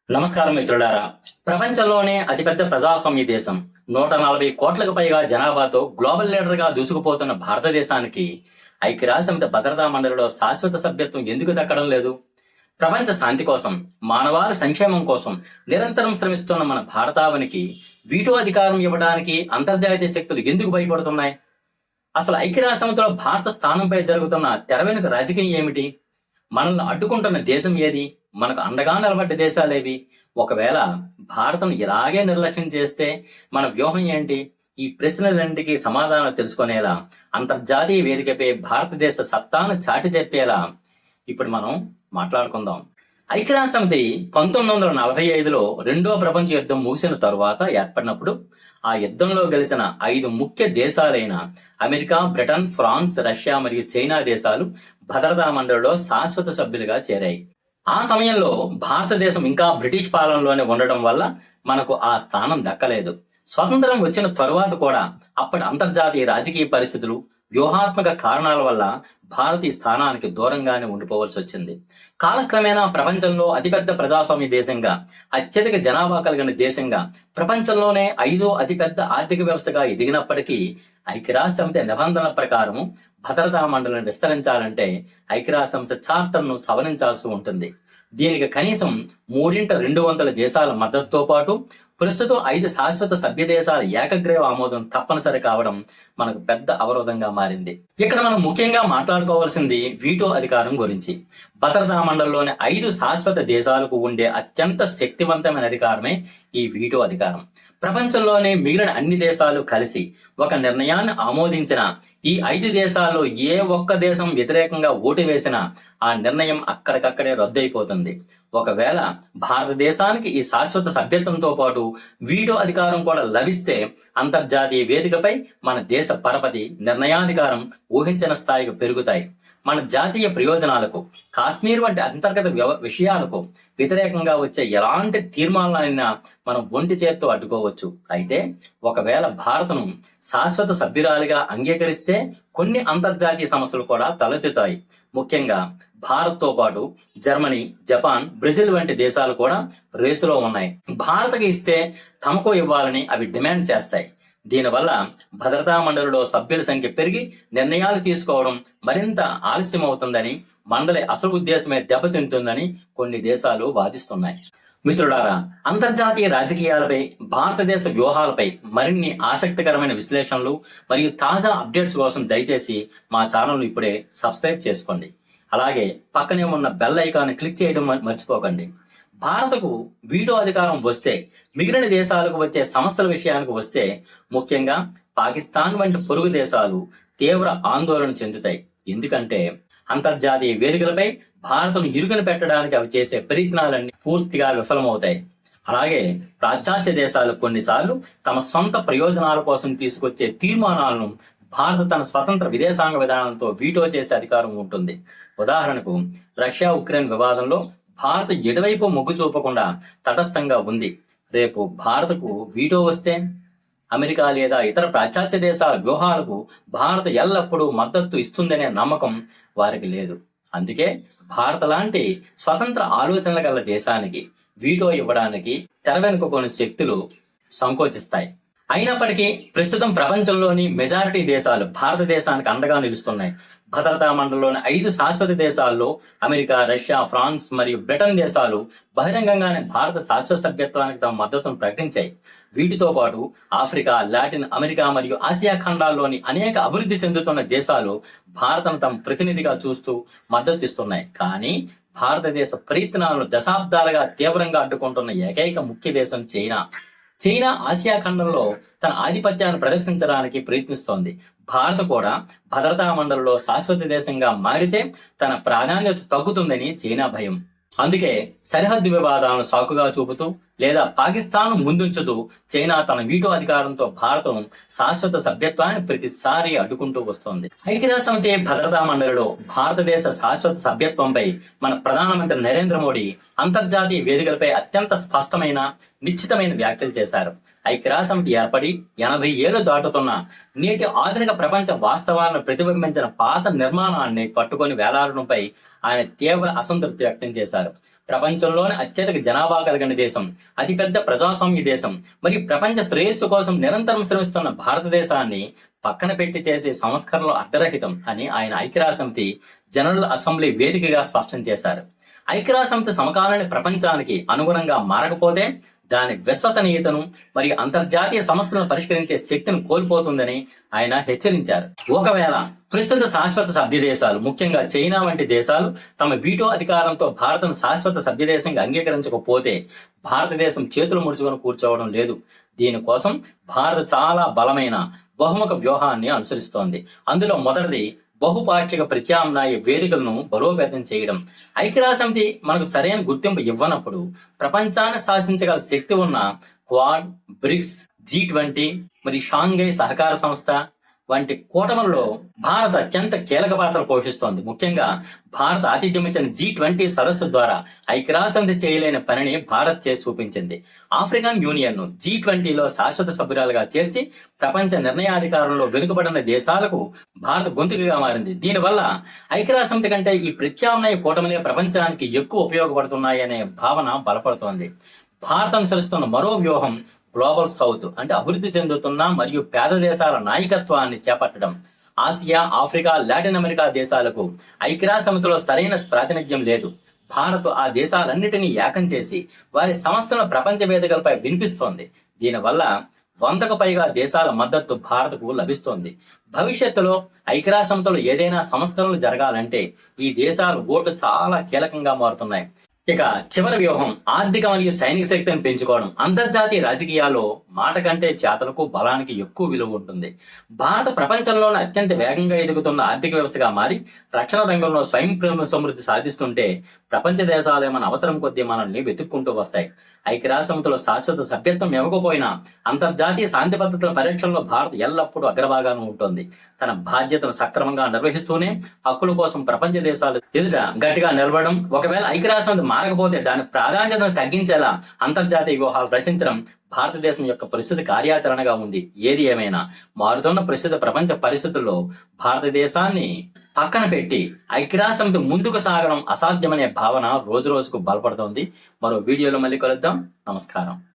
నమస్కారం మిత్రులారా. ప్రపంచంలోనే అతిపెద్ద ప్రజాస్వామ్య దేశం, 140 కోట్లకు పైగా జనాభాతో గ్లోబల్ లీడర్ గా దూసుకుపోతున్న భారతదేశానికి ఐక్యరాజ్యసమితి భద్రతా మండలిలో శాశ్వత సభ్యత్వం ఎందుకు దక్కడం లేదు? ప్రపంచ శాంతి కోసం, మానవాళి సంక్షేమం కోసం నిరంతరం శ్రమిస్తున్న మన భారతావనికి వీటో అధికారం ఇవ్వడానికి అంతర్జాతీయ శక్తులు ఎందుకు భయపడుతున్నాయి? అసలు ఐక్యరాజ్యసమితిలో భారత స్థానంపై జరుగుతున్న తెర వెనుక రాజకీయం ఏమిటి? మనల్ని అడ్డుకుంటున్న దేశం ఏది? మనకు అండగా నిలబడ్డ దేశాలేవి? ఒకవేళ భారతం ఇలాగే నిర్లక్ష్యం చేస్తే మన వ్యూహం ఏంటి? ఈ ప్రశ్నలన్నింటికీ సమాధానం తెలుసుకునేలా, అంతర్జాతీయ వేదికపై భారతదేశ సత్తాను చాటి చెప్పేలా ఇప్పుడు మనం మాట్లాడుకుందాం. ఐక్యరాజ్య సమితి 1945లో రెండో ప్రపంచ యుద్ధం ముగిసిన తరువాత ఏర్పడినప్పుడు ఆ యుద్ధంలో గెలిచిన 5 ముఖ్య దేశాలైన అమెరికా, బ్రిటన్, ఫ్రాన్స్, రష్యా మరియు చైనా దేశాలు భద్రతా మండలిలో శాశ్వత సభ్యులుగా చేరాయి. ఆ సమయంలో భారతదేశం ఇంకా బ్రిటిష్ పాలనలోనే ఉండడం వల్ల మనకు ఆ స్థానం దక్కలేదు. స్వతంత్రం వచ్చిన తరువాత కూడా అప్పటి అంతర్జాతీయ రాజకీయ పరిస్థితులు, వ్యూహాత్మక కారణాల వల్ల భారత్ ఈ స్థానానికి దూరంగానే ఉండిపోవలసి వచ్చింది. కాలక్రమేణా ప్రపంచంలో అతిపెద్ద ప్రజాస్వామ్య దేశంగా, అత్యధిక జనాభా కలిగిన దేశంగా, ప్రపంచంలోనే 5వ అతిపెద్ద ఆర్థిక వ్యవస్థగా ఎదిగినప్పటికీ ఐక్యరాజ్య సమితి నిబంధనల ప్రకారం భద్రతా మండలిని విస్తరించాలంటే ఐక్యరాజ్య సమితి చార్టర్ను సవరించాల్సి ఉంటుంది. దీనికి కనీసం 3/2 దేశాల మద్దతుతో పాటు ప్రస్తుతం 5 శాశ్వత సభ్య దేశాల ఏకగ్రీవ ఆమోదం తప్పనిసరి కావడం మనకు పెద్ద అవరోధంగా మారింది. ఇక్కడ మనం ముఖ్యంగా మాట్లాడుకోవాల్సింది వీటో అధికారం గురించి. భద్రతా మండలిలోని 5 శాశ్వత దేశాలకు ఉండే అత్యంత శక్తివంతమైన అధికారమే ఈ వీటో అధికారం. ప్రపంచంలోని మిగిలిన అన్ని దేశాలు కలిసి ఒక నిర్ణయాన్ని ఆమోదించిన ఈ 5 దేశాల్లో ఏ ఒక్క దేశం వ్యతిరేకంగా ఓటు వేసినా ఆ నిర్ణయం అక్కడికక్కడే రద్దయిపోతుంది. ఒకవేళ భారతదేశానికి ఈ శాశ్వత సభ్యత్వంతో పాటు వీటో అధికారం కూడా లభిస్తే అంతర్జాతీయ వేదికపై మన దేశ పరపతి, నిర్ణయాధికారం ఊహించిన స్థాయికి పెరుగుతాయి. మన జాతీయ ప్రయోజనాలకు, కాశ్మీర్ వంటి అంతర్గత విషయాలకు వ్యతిరేకంగా వచ్చే ఎలాంటి తీర్మానాలైనా మనం ఒంటి చేత్తో అడ్డుకోవచ్చు. అయితే ఒకవేళ భారత్ను శాశ్వత సభ్యురాలిగా అంగీకరిస్తే కొన్ని అంతర్జాతీయ సమస్యలు కూడా తలెత్తుతాయి. ముఖ్యంగా భారత్తో పాటు జర్మనీ, జపాన్, బ్రెజిల్ వంటి దేశాలు కూడా రేసులో ఉన్నాయి. భారత్కి ఇస్తే తమకు ఇవ్వాలని అవి డిమాండ్ చేస్తాయి. దీనివల్ల భద్రతా మండలిలో సభ్యుల సంఖ్య పెరిగి నిర్ణయాలు తీసుకోవడం మరింత ఆలస్యం అవుతుందని, మండలి అసలు ఉద్దేశమే దెబ్బతింటుందని కొన్ని దేశాలు వాదిస్తున్నాయి. మిత్రులారా, అంతర్జాతీయ రాజకీయాలపై, భారతదేశ వ్యూహాలపై మరిన్ని ఆసక్తికరమైన విశ్లేషణలు మరియు తాజా అప్డేట్స్ కోసం దయచేసి మా ఛానల్ను ఇప్పుడే సబ్స్క్రైబ్ చేసుకోండి. అలాగే పక్కనే ఉన్న బెల్ ఐకాన్ క్లిక్ చేయడం మర్చిపోకండి. భారత్కు వీటో అధికారం వస్తే మిగిలిన దేశాలకు వచ్చే సమస్యల విషయానికి వస్తే ముఖ్యంగా పాకిస్తాన్ వంటి పొరుగు దేశాలు తీవ్ర ఆందోళన చెందుతాయి. ఎందుకంటే అంతర్జాతీయ వేదికలపై భారత్ను ఇరుకుని పెట్టడానికి అవి చేసే ప్రయత్నాలన్నీ పూర్తిగా విఫలమవుతాయి. అలాగే పాశ్చాత్య దేశాలు కొన్నిసార్లు తమ సొంత ప్రయోజనాల కోసం తీసుకొచ్చే తీర్మానాలను భారత్ తన స్వతంత్ర విదేశాంగ విధానంతో వీటో చేసే అధికారం ఉంటుంది. ఉదాహరణకు రష్యా ఉక్రెయిన్ వివాదంలో భారత్ ఎటువైపు మొగ్గు చూపకుండా తటస్థంగా ఉంది. రేపు భారత్కు వీటో వస్తే అమెరికా లేదా ఇతర పాశ్చాత్య దేశాల వ్యూహాలకు భారత్ ఎల్లప్పుడూ మద్దతు ఇస్తుందనే నమ్మకం వారికి లేదు. అందుకే భారత్ లాంటి స్వతంత్ర ఆలోచనల గల దేశానికి వీటో ఇవ్వడానికి తెర వెనుక కొన్ని శక్తులు సంకోచిస్తాయి. అయినప్పటికీ ప్రస్తుతం ప్రపంచంలోని మెజారిటీ దేశాలు భారతదేశానికి అండగా నిలుస్తున్నాయి. భద్రతా మండలిలోని 5 శాశ్వత దేశాల్లో అమెరికా, రష్యా, ఫ్రాన్స్ మరియు బ్రిటన్ దేశాలు బహిరంగంగానే భారత శాశ్వత సభ్యత్వానికి తమ మద్దతును ప్రకటించాయి. వీటితో పాటు ఆఫ్రికా, లాటిన్ అమెరికా మరియు ఆసియా ఖండాల్లోని అనేక అభివృద్ధి చెందుతున్న దేశాలు భారత్ను తమ ప్రతినిధిగా చూస్తూ మద్దతు ఇస్తున్నాయి. కానీ భారతదేశ ప్రయత్నాలను దశాబ్దాలుగా తీవ్రంగా అడ్డుకుంటున్న ఏకైక ముఖ్య దేశం చైనా ఆసియా ఖండంలో తన ఆధిపత్యాన్ని ప్రదర్శించడానికి ప్రయత్నిస్తోంది. భారత్ కూడా భద్రతా మండలిలో శాశ్వత దేశంగా మారితే తన ప్రాధాన్యత తగ్గుతుందని చైనా భయం. అందుకే సరిహద్దు వివాదాలను సాకుగా చూపుతూ లేదా పాకిస్తాన్ ముందుంచుతూ చైనా తన వీటో అధికారంతో భారత్ను శాశ్వత సభ్యత్వాన్ని ప్రతిసారి అడ్డుకుంటూ వస్తోంది. ఐక్యరాజ్య సమితి భద్రతా మండలిలో భారతదేశ శాశ్వత సభ్యత్వంపై మన ప్రధానమంత్రి నరేంద్ర మోడీ అంతర్జాతీయ వేదికలపై అత్యంత స్పష్టమైన, నిశ్చితమైన వ్యాఖ్యలు చేశారు. ఐక్యరాజ్య సమితి ఏర్పడి 80 ఏళ్లు దాటుతున్న నేటి ఆధునిక ప్రపంచ వాస్తవాలను ప్రతిబింబించిన పాత నిర్మాణాన్ని పట్టుకొని వేలాడడంపై ఆయన తీవ్ర అసంతృప్తి వ్యక్తం చేశారు. ప్రపంచంలోనే అత్యధిక జనాభా కలిగిన దేశం, అతిపెద్ద ప్రజాస్వామ్య దేశం, మరియు ప్రపంచ శ్రేయస్సు కోసం నిరంతరం శ్రమిస్తున్న భారతదేశాన్ని పక్కన పెట్టి చేసే సంస్కరణలు అర్ధరహితం అని ఆయన ఐక్యరాజ్యసమితి జనరల్ అసెంబ్లీ వేదికగా స్పష్టం చేశారు. ఐక్యరాజ్యసమితి సమకాలీన ప్రపంచానికి అనుగుణంగా మారకపోతే దాని విశ్వసనీయతను మరియు అంతర్జాతీయ సమస్యలను పరిష్కరించే శక్తిని కోల్పోతుందని ఆయన హెచ్చరించారు. ఒకవేళ ప్రస్తుత శాశ్వత సభ్య దేశాలు, ముఖ్యంగా చైనా వంటి దేశాలు తమ వీటో అధికారంతో భారత్ను శాశ్వత సభ్య దేశంగా అంగీకరించకపోతే భారతదేశం చేతులు ముడుచుకొని కూర్చోవడం లేదు. దీనికోసం భారత్ చాలా బలమైన బహుముఖ వ్యూహాన్ని అనుసరిస్తోంది. అందులో మొదటిది బహుపాక్షిక ప్రత్యామ్నాయ వేదికలను బలోపేతం చేయడం. ఐక్యరాజ్యసమితి మనకు సరైన గుర్తింపు ఇవ్వనప్పుడు ప్రపంచాన్ని శాసించగల శక్తి ఉన్న క్వాడ్, బ్రిక్స్, G20 మరియు షాంఘై సహకార సంస్థ వంటి కూటములలో భారత్ అత్యంత కీలక పాత్ర పోషిస్తోంది. ముఖ్యంగా భారత్ ఆతిథ్యం ఇచ్చిన G20 సదస్సు ద్వారా ఐక్యరాజ్యసమితి చేయలేని పనిని భారత్ చేసి చూపించింది. ఆఫ్రికన్ యూనియన్ ను G20లో శాశ్వత సభ్యురాలుగా చేర్చి ప్రపంచ నిర్ణయాధికారంలో వెనుకబడిన దేశాలకు భారత్ గొంతుకగా మారింది. దీనివల్ల ఐక్యరాజ్యసమితి కంటే ఈ ప్రత్యామ్నాయ కూటమిలే ప్రపంచానికి ఎక్కువ ఉపయోగపడుతున్నాయనే భావన బలపడుతోంది. భారత్ అనుసరిస్తున్న మరో వ్యూహం గ్లోబల్ సౌత్, అంటే అభివృద్ధి చెందుతున్న మరియు పేద దేశాల నాయకత్వాన్ని చేపట్టడం. ఆసియా, ఆఫ్రికా, లాటిన్ అమెరికా దేశాలకు ఐక్యరాజ్యసమితిలో సరైన ప్రాతినిధ్యం లేదు. భారత్ ఆ దేశాలన్నిటినీ ఏకం చేసి వారి సమస్యలను ప్రపంచ వేదికలపై వినిపిస్తోంది. దీనివల్ల 100కు పైగా దేశాల మద్దతు భారత్కు లభిస్తోంది. భవిష్యత్తులో ఐక్యరాజ్యసమితిలో ఏదైనా సంస్కరణలు జరగాలంటే ఈ దేశాల ఓట్లు చాలా కీలకంగా మారుతున్నాయి. ఇక చివరి వ్యూహం ఆర్థిక మరియు సైనిక శక్తిని పెంచుకోవడం. అంతర్జాతీయ రాజకీయాల్లో మాట కంటే చేతలకు, బలానికి ఎక్కువ విలువ ఉంటుంది. భారత ప్రపంచంలోనే అత్యంత వేగంగా ఎదుగుతున్న ఆర్థిక వ్యవస్థగా మారి రక్షణ రంగంలో స్వయం సమృద్ధి సాధిస్తుంటే ప్రపంచ దేశాలే మన అవసరం కొద్దీ మనల్ని వెతుక్కుంటూ వస్తాయి. ఐక్యరాజ్యసమితిలో శాశ్వత సభ్యత్వం ఇవ్వకపోయినా అంతర్జాతీయ శాంతి భద్రతల పరిరక్షణలో భారత్ ఎల్లప్పుడూ అగ్రభాగాన ఉంటుంది. తన బాధ్యతను సక్రమంగా నిర్వహిస్తూనే హక్కుల కోసం ప్రపంచ దేశాలు ఎదుట గట్టిగా నిలబడడం. ఒకవేళ ఐక్యరాజ్యసమితి మారకపోతే దాని ప్రాధాన్యతను తగ్గించేలా అంతర్జాతీయ వ్యూహాలు రచించడం భారతదేశం యొక్క ప్రస్తుత కార్యాచరణగా ఉంది. ఏది ఏమైనా మారుతున్న ప్రస్తుత ప్రపంచ పరిస్థితుల్లో భారతదేశాన్ని పక్కన పెట్టి ఐక్యరాజ్యసమితి ముందుకు సాగడం అసాధ్యమనే భావన రోజు రోజుకు బలపడుతోంది. మరో వీడియోలో మళ్ళీ కలుద్దాం. నమస్కారం.